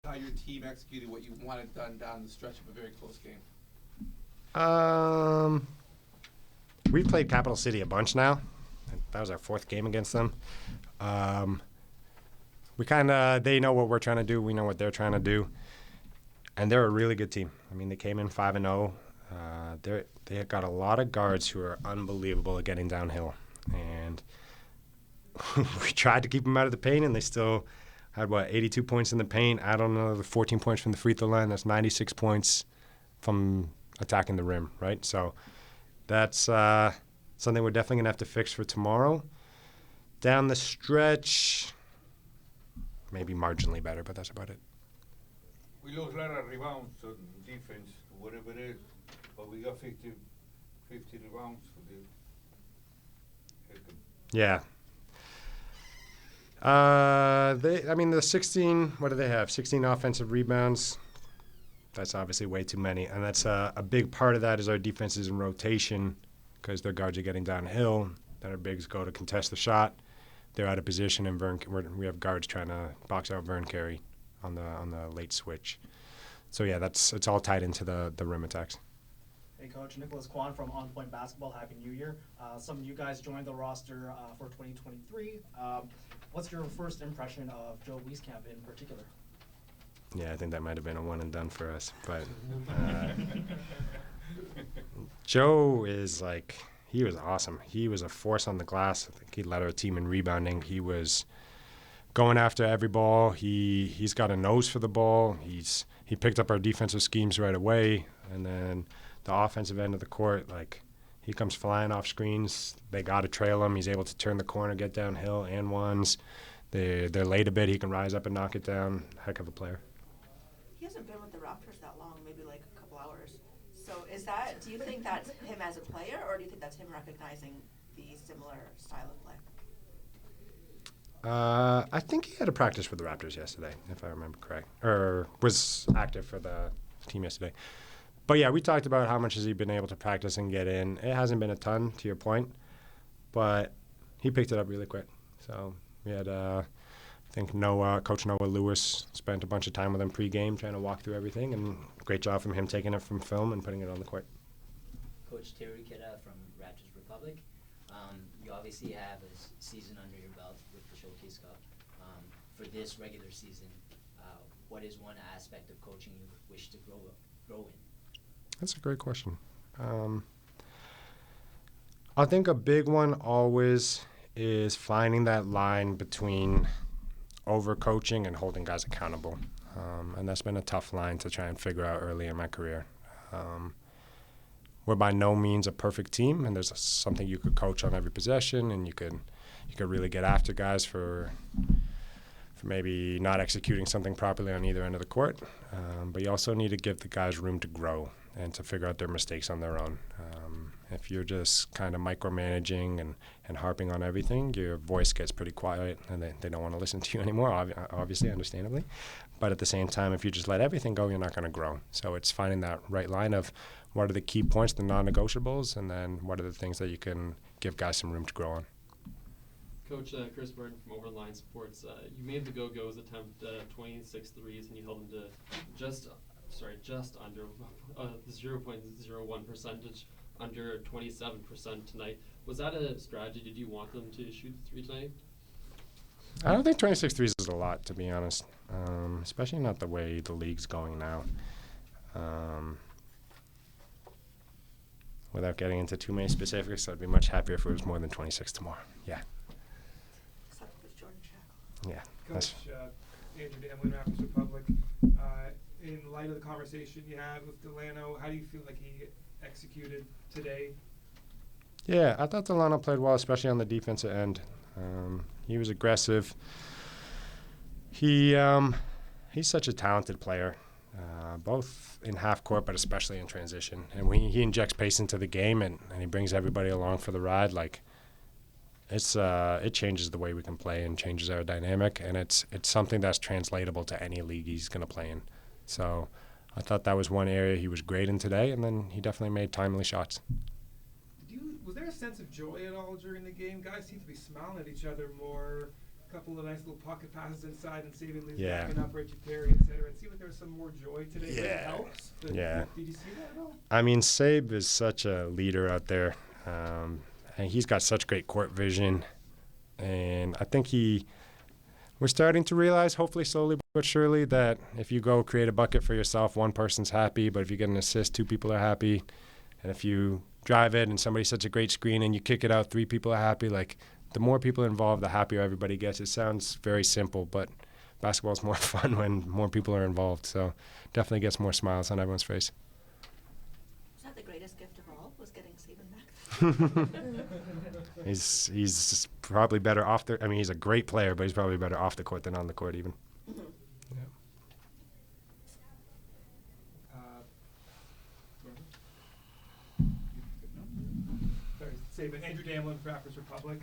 how your team executed what you wanted done down the stretch of a very close game? We played Capital City a bunch now. That was our fourth game against them. They know what we're trying to do. We know what they're trying to do. And they're a really good team. I mean, they came in 5-0. They got a lot of guards who are unbelievable at getting downhill. And we tried to keep them out of the paint, and they still had, 82 points in the paint. I don't know, the 14 points from the free throw line. That's 96 points from attacking the rim, right? So that's something we're definitely going to have to fix for tomorrow. Down the stretch, maybe marginally better, but that's about it. We lost a lot of rebounds on defense, whatever it is, but we got 50 rebounds for the Yeah. The 16, what do they have? 16 offensive rebounds. That's obviously way too many. And that's a big part of that is our defense is in rotation because their guards are getting downhill. Then our bigs go to contest the shot. They're out of position, and we have guards trying to box out Khoury on the late switch. So, yeah, it's all tied into the rim attacks. Hey, Coach. Nicholas Kwan from On Point Basketball. Happy New Year. Some of you guys joined the roster for 2023. What's your first impression of Joe Wisekamp in particular? Yeah, I think that might have been a one and done for us. But Joe is he was awesome. He was a force on the glass. I think he led our team in rebounding. He was going after every ball. He's got a nose for the ball. He picked up our defensive schemes right away. And then the offensive end of the court, he comes flying off screens. They got to trail him. He's able to turn the corner, get downhill, and ones. They're late a bit. He can rise up and knock it down. Heck of a player. He hasn't been with the Raptors that long, maybe a couple hours. So do you think that's him as a player, or do you think that's him recognizing the similar style of play? I think he had a practice for the Raptors yesterday, if I remember correct, or was active for the team yesterday. But, yeah, we talked about how much has he been able to practice and get in. It hasn't been a ton, to your point, but he picked it up really quick. So we had, I think Coach Noah Lewis spent a bunch of time with him pregame trying to walk through everything, and great job from him taking it from film and putting it on the court. Coach Terry Kidda from Raptors Republic. You obviously have a season under your belt with the Showcase Cup. For this regular season, what is one aspect of coaching you wish to grow in? That's a great question. I think a big one always is finding that line between overcoaching and holding guys accountable. And that's been a tough line to try and figure out early in my career. We're by no means a perfect team, and there's something you could coach on every possession, and you could really get after guys for maybe not executing something properly on either end of the court. But you also need to give the guys room to grow and to figure out their mistakes on their own. If you're just kind of micromanaging and harping on everything, your voice gets pretty quiet, and they don't want to listen to you anymore, obviously, understandably. But at the same time, if you just let everything go, you're not going to grow. So it's finding that right line of what are the key points, the non-negotiables, and then what are the things that you can give guys some room to grow on. Coach Chris Burton from Overline Sports, you made the Go-Go's attempt 26 threes, and you held them to just under 0.01 percentage, under 27% tonight. Was that a strategy? Did you want them to shoot the three tonight? I don't think 26 threes is a lot, to be honest, especially not the way the league's going now. Without getting into too many specifics, I'd be much happier if it was more than 26 tomorrow. Yeah. Except with Jordan Shackle. Yeah. Coach Andrew Damlin, Raptors Republic. In light of the conversation you had with Delano, how do you feel like he executed today? Yeah, I thought Delano played well, especially on the defensive end. He was aggressive. He's such a talented player, both in half court, but especially in transition. And when he injects pace into the game and he brings everybody along for the ride, it changes the way we can play and changes our dynamic. And it's something that's translatable to any league he's going to play in. So I thought that was one area he was great in today, and then he definitely made timely shots. Was there a sense of joy at all during the game? Guys seem to be smiling at each other more a couple of nice little pocket passes inside, and Saben Lee's Yeah. backing up Reggie Perry, etc. It seemed like there was some more joy today. Yeah. It helps. But Yeah. Did you see that at all? I mean, Sabe is such a leader out there, and he's got such great court vision. And I think we're starting to realize, hopefully slowly but surely, that if you go create a bucket for yourself, one person's happy. But if you get an assist, two people are happy. And if you drive it and somebody sets a great screen and you kick it out, three people are happy. Like, the more people involved, the happier everybody gets. It sounds very simple, but basketball's more fun when more people are involved. So definitely gets more smiles on everyone's face. Was that the greatest gift of all? Was getting Saben back? He's probably better off the. I mean, he's a great player, but he's probably better off the court than on the court even. Mhm. Yeah. Sorry, Saben. Andrew Damlin for Raptors Republic.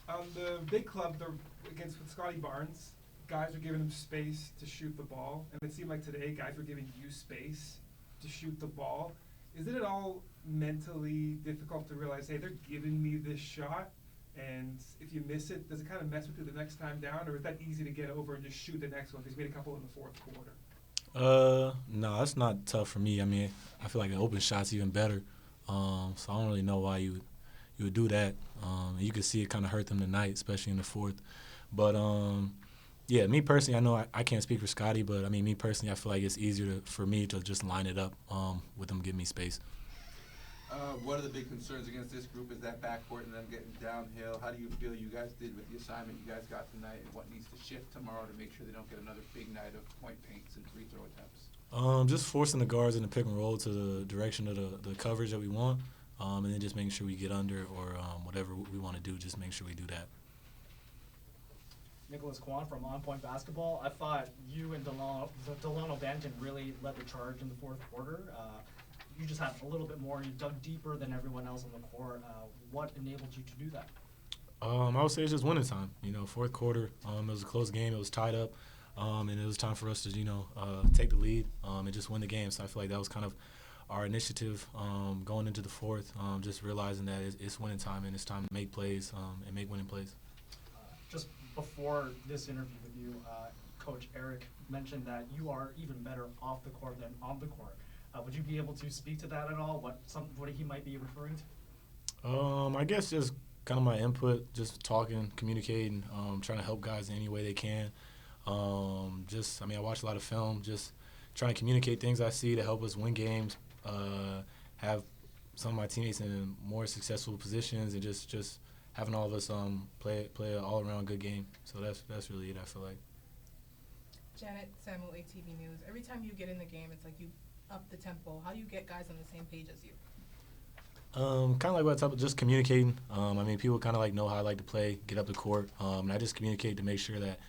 On the big club, they're against with Scotty Barnes. Guys are giving him space to shoot the ball, and it seemed like today guys were giving you space to shoot the ball. Is it at all mentally difficult to realize, hey, they're giving me this shot, and if you miss it, does it kind of mess with you the next time down, or is that easy to get over and just shoot the next one? Because you made a couple in the fourth quarter. No, that's not tough for me. I mean, I feel like an open shot's even better. So I don't really know why you would do that. You could see it kind of hurt them tonight, especially in the fourth. But yeah, me personally, I know I can't speak for Scotty, but I mean, me personally, I feel like it's easier for me to just line it up with them giving me space. One of the big concerns against this group is that backcourt and them getting downhill. How do you feel you guys did with the assignment you guys got tonight, and what needs to shift tomorrow to make sure they don't get another big night of point paints and free throw attempts? Just forcing the guards in the pick and roll to the direction of the coverage that we want, and then just making sure we get under or whatever we want to do, just make sure we do that. Nicholas Kwan from On Point Basketball. I thought you and Delano Banton really led the charge in the fourth quarter. You just had a little bit more. You dug deeper than everyone else on the court. What enabled you to do that? I would say it's just winning time. You know, fourth quarter, it was a close game. It was tied up, and it was time for us to, take the lead and just win the game. So I feel like that was kind of our initiative going into the fourth, just realizing that it's winning time and it's time to make plays and make winning plays. Just before this interview with you, Coach Eric mentioned that you are even better off the court than on the court. Would you be able to speak to that at all? What he might be referring to? I guess just kind of my input, just talking, communicating, trying to help guys in any way they can. I watch a lot of film, just trying to communicate things I see to help us win games, have some of my teammates in more successful positions, and just having all of us play an all-around good game. So that's really it, I feel like. Janet, Saben Lee, TV News. Every time you get in the game, it's like you up the tempo. How do you get guys on the same page as you? Kind of like what I talked about, just communicating. People kind of like know how I like to play, get up the court, and I just communicate to make sure that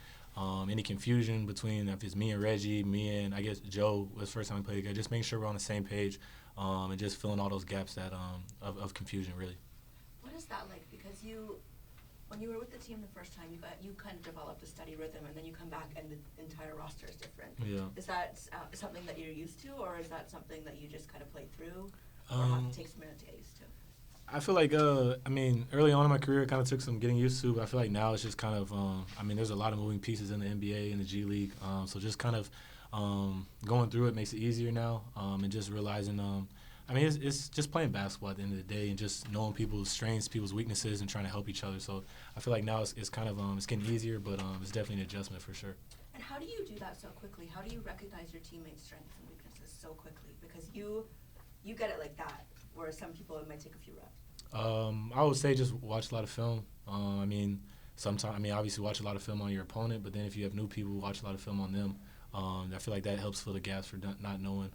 any confusion between, if it's me and Reggie, me and I guess Joe was the first time we played together, just making sure we're on the same page and just filling all those gaps that of confusion, really. What is that like? Because when you were with the team the first time, you kind of developed a steady rhythm, and then you come back and the entire roster is different. Yeah. Is that something that you're used to, or is that something that you just kind of play through, or have to take some minute to get used to? I feel like, early on in my career, it kind of took some getting used to, but I feel like now it's just kind of, there's a lot of moving pieces in the NBA and the G League, so just kind of going through it makes it easier now, and just realizing, it's just playing basketball at the end of the day and just knowing people's strengths, people's weaknesses, and trying to help each other. So I feel like now it's kind of, it's getting easier, but it's definitely an adjustment for sure. And how do you do that so quickly? How do you recognize your teammates' strengths and weaknesses so quickly? Because you get it like that, whereas some people, it might take a few reps. I would say just watch a lot of film. Obviously watch a lot of film on your opponent, but then if you have new people, watch a lot of film on them. I feel like that helps fill the gaps for not knowing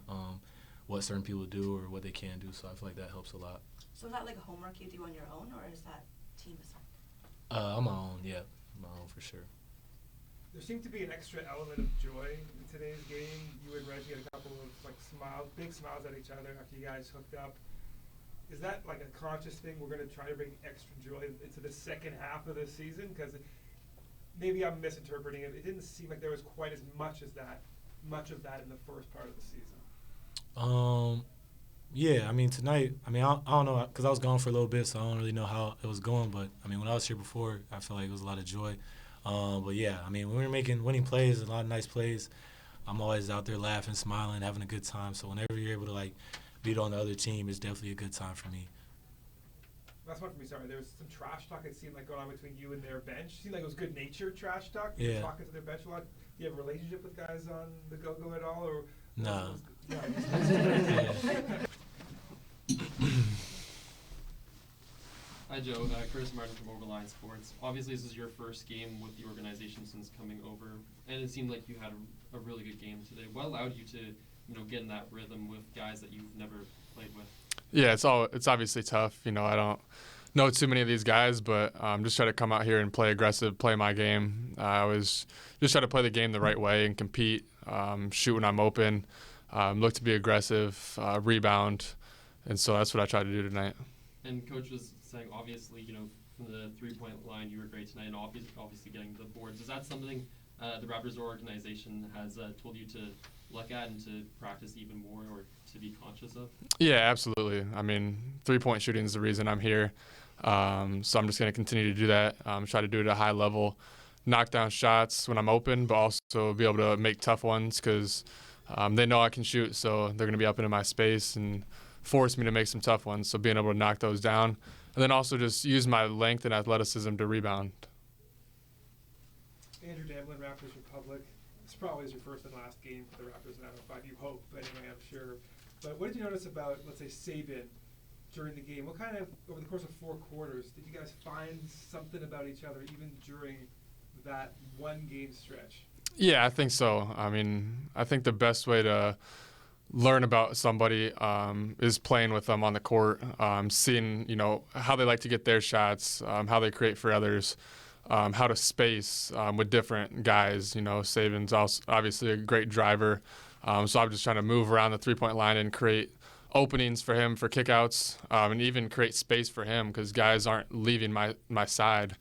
what certain people do or what they can do. So I feel like that helps a lot. So is that like a homework you do on your own, or is that team assigned? On my own, yeah. On my own for sure. There seemed to be an extra element of joy in today's game. You and Reggie had a couple of big smiles at each other after you guys hooked up. Is that like a conscious thing? We're going to try to bring extra joy into the second half of the season? Because maybe I'm misinterpreting it. It didn't seem like there was quite as much of that in the first part of the season. Yeah, tonight, I don't know, because I was gone for a little bit, so I don't really know how it was going, but, when I was here before, I felt like it was a lot of joy. But yeah, I mean, when we're making winning plays, a lot of nice plays, I'm always out there laughing, smiling, having a good time. So whenever you're able to like beat on the other team, it's definitely a good time for me. Last one for me, sorry. There was some trash talk it seemed like going on between you and their bench. It seemed like it was good-natured trash talk. You were Yeah. talking to their bench a lot. Do you have a relationship with guys on the go-go at all? Or Nah. Hi, Joe. Chris Martin from Overline Sports. Obviously, this is your first game with the organization since coming over, and it seemed like you had a really good game today. What allowed you to, get in that rhythm with guys that you've never played with? Yeah, it's obviously tough. I don't know too many of these guys, but just try to come out here and play aggressive, play my game. I always just try to play the game the right way and compete, shoot when I'm open, look to be aggressive, rebound, and so that's what I try to do tonight. And Coach was saying, obviously, from the three-point line, you were great tonight, and obviously getting the boards. Is that something the Raptors organization has told you to look at and to practice even more or to be conscious of? Yeah, absolutely. I mean, three-point shooting is the reason I'm here. So I'm just going to continue to do that, try to do it at a high level, knock down shots when I'm open, but also be able to make tough ones because they know I can shoot, so they're going to be up into my space and force me to make some tough ones. So being able to knock those down, and then also just use my length and athleticism to rebound. Andrew Damlin, Raptors Republic. This probably is your first and last game for the Raptors in 905. You hope, but anyway, I'm sure. But what did you notice about, let's say, Saben during the game? What kind of, over the course of 4 quarters, did you guys find something about each other even during that one game stretch? Yeah, I think so. I mean, I think the best way to learn about somebody is playing with them on the court, seeing, how they like to get their shots, how they create for others, how to space with different guys. Saban's also obviously a great driver, so I'm just trying to move around the three-point line and create openings for him for kickouts, and even create space for him because guys aren't leaving my side.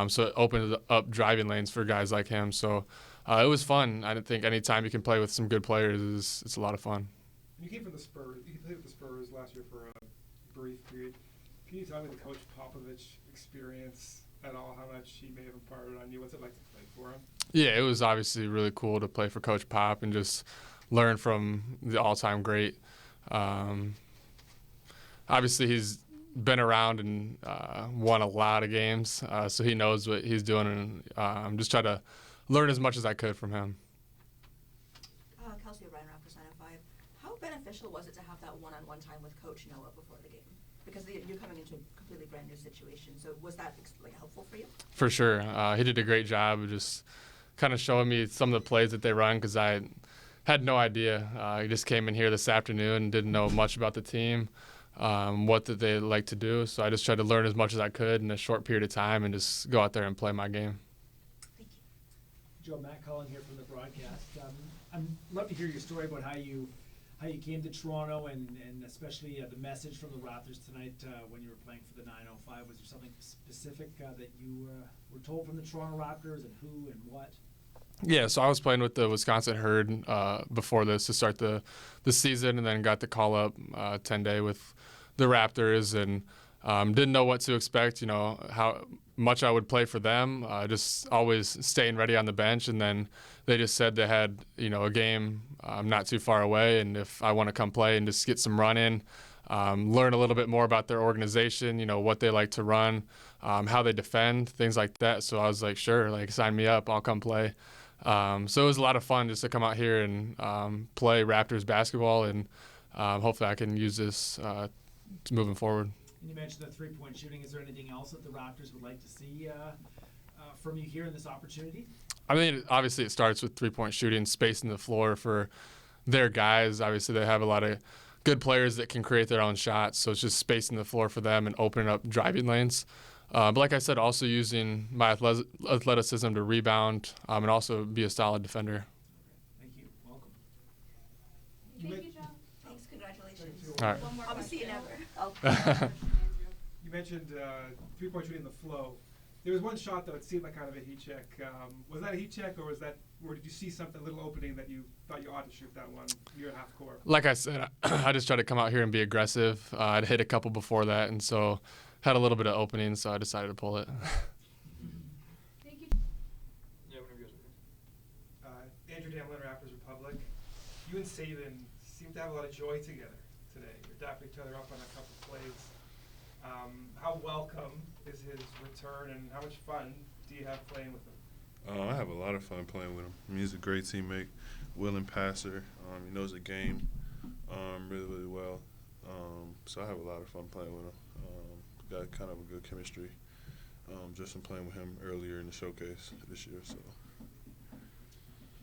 So it opens up driving lanes for guys like him. So it was fun. I think any time you can play with some good players, it's a lot of fun. You came from the Spurs. You played with the Spurs last year for a brief period. Can you tell me the Coach Popovich experience at all, how much he may have imparted on you? What's it like to play for him? Yeah, it was obviously really cool to play for Coach Pop and just learn from the all-time great. Obviously, he's been around and won a lot of games, so he knows what he's doing, and just try to learn as much as I could from him. Kelsey O'Brien, Raptors 905. How beneficial was it to have that one-on-one time with Coach Noah before the game? Because you're coming into a completely brand new situation, so was that helpful for you? For sure. He did a great job of just kind of showing me some of the plays that they run because I had no idea. He just came in here this afternoon and didn't know much about the team, what that they like to do. So I just tried to learn as much as I could in a short period of time and just go out there and play my game. Thank you. Joe, Matt Cullen here from the broadcast. I'd love to hear your story about how you came to Toronto and especially the message from the Raptors tonight when you were playing for the 905. Was there something specific that you were told from the Toronto Raptors and who and what? Yeah, so I was playing with the Wisconsin Herd before this to start the season, and then got the call up 10-day with the Raptors, and didn't know what to expect, how much I would play for them, just always staying ready on the bench, and then they just said they had, a game not too far away, and if I want to come play and just get some run in, learn a little bit more about their organization, what they like to run, how they defend, things like that. So I was like, sure, sign me up, I'll come play. So it was a lot of fun just to come out here and play Raptors basketball, and hopefully I can use this moving forward. And you mentioned the three-point shooting. Is there anything else that the Raptors would like to see from you here in this opportunity? I mean, obviously it starts with three-point shooting, spacing the floor for their guys. Obviously they have a lot of good players that can create their own shots, so it's just spacing the floor for them and opening up driving lanes. But like I said, also using my athleticism to rebound and also be a solid defender. Thank you. Welcome. Thank you, Joe. Thanks. Congratulations. All right. One more I'll see you question. never. You mentioned three-point shooting in the flow. There was one shot, though, it seemed like kind of a heat check. Was that a heat check, or did you see something, a little opening that you thought you ought to shoot that one near half court? Like I said, I just tried to come out here and be aggressive. I'd hit a couple before that, and so had a little bit of opening, so I decided to pull it. Thank you. you and Saben seem to have a lot of joy together today. You're dapping each other up on a couple plays. How welcome is his return, and how much fun do you have playing with him? I have a lot of fun playing with him. I mean, he's a great teammate, willing passer. He knows the game really, really well. So I have a lot of fun playing with him. Got kind of a good chemistry just from playing with him earlier in the showcase this year. So.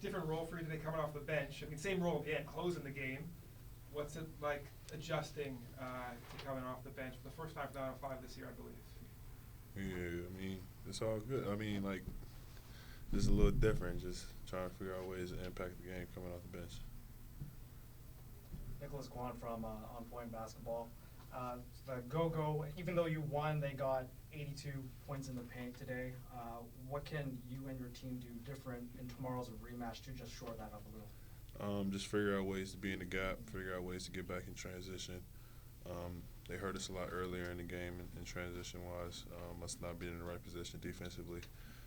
Different role for you today coming off the bench. I mean, same role at the end, closing the game. What's it like adjusting to coming off the bench for the first time for 905 this year, I believe? Yeah, I mean, it's all good. I mean, like, just a little different, just trying to figure out ways to impact the game coming off the bench. Nicholas Kwan from On Point Basketball. The Go-Go, even though you won, they got 82 points in the paint today. What can you and your team do different in tomorrow's rematch to just shore that up a little? Just figure out ways to be in the gap, figure out ways to get back in transition. They hurt us a lot earlier in the game in transition-wise, us not being in the right position defensively.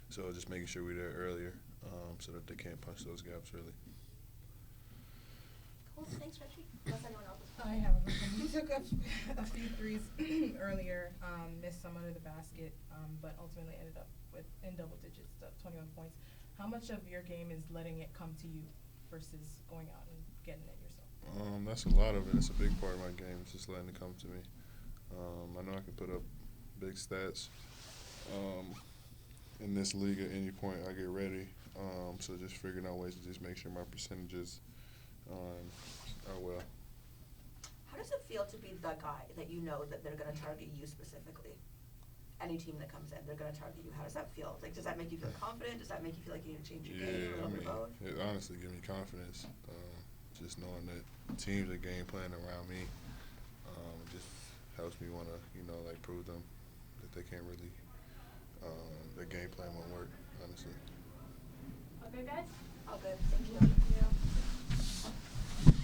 So just making sure we're there earlier so that they can't punch those gaps early. Cool, thanks Reggie. Unless anyone else. I have a question. You took a few threes earlier, missed some under the basket, but ultimately ended up in double digits, 21 points. How much of your game is letting it come to you versus going out and getting it yourself? That's a lot of it. It's a big part of my game. It's just letting it come to me. I know I can put up big stats in this league at any point I get ready. So just figuring out ways to just make sure my percentages are well. How does it feel to be the guy that you know that they're going to target you specifically? Any team that comes in, they're going to target you. How does that feel? Like, does that make you feel confident? Does that make you feel like you need to change your game? A little bit both? It honestly gives me confidence. Just knowing that teams are game planning around me just helps me want to, like prove them that they can't really, their game plan won't work, honestly. All good, guys? All good. Thank you.